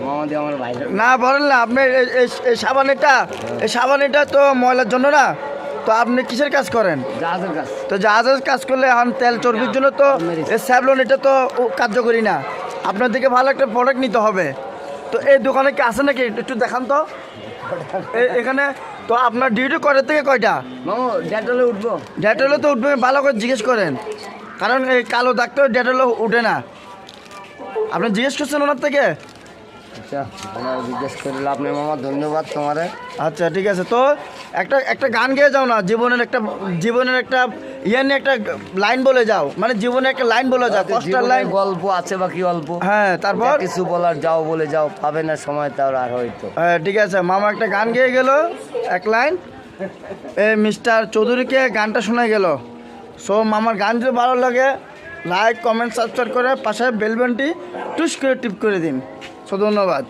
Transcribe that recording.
মামা দিয়ে আমার ভাই না বলেন না আপনি এই সাবানিটা তো ময়লার জন্য না, তো আপনি কিসের কাজ করেন? জাহাজের কাজ। তো জাহাজের কাজ করলে এখন তেল চর্বির জন্য তো এই স্যাভলন এটা তো কার্যকরী না। আপনার দিকে ভালো একটা প্রোডাক্ট নিতে হবে। তো এই দোকানে কি আছে নাকি একটু দেখান তো এখানে। তো আপনার ডিউটি কয়টা থেকে কয়টা? মামা ডেটলে উঠবো। ডেটলে তো উঠবে, ভালো করে জিজ্ঞেস করেন, কারণ এই কালো দাগ তো ডেটলে উঠে না। আপনি জিজ্ঞেস করছেন ওনার থেকে? আচ্ছা আমার জিজ্ঞেস করলে আপনি মামা ধন্যবাদ তোমারে। আচ্ছা ঠিক আছে। তো একটা গান গেয়ে যাও না, জীবনের একটা ইয়ে নিয়ে একটা লাইন বলে যাও, মানে জীবনে একটা লাইন বলে যাও, কষ্টের লাইন। গল্প আছে বাকি অল্প। হ্যাঁ তারপর কিছু বলার যাও বলে যাও, পাবে না সময় তাও আর হয়তো। হ্যাঁ ঠিক আছে। মামা একটা গান গেয়ে গেল এক লাইন, মিস্টার চৌধুরীকে গানটা শোনা গেল। সো মামার গান যদি ভালো লাগে লাইক কমেন্ট সাবস্ক্রাইব করে পাশে বেল বাটনটি টুস করে টিপ করে দিন। সো ধন্যবাদ।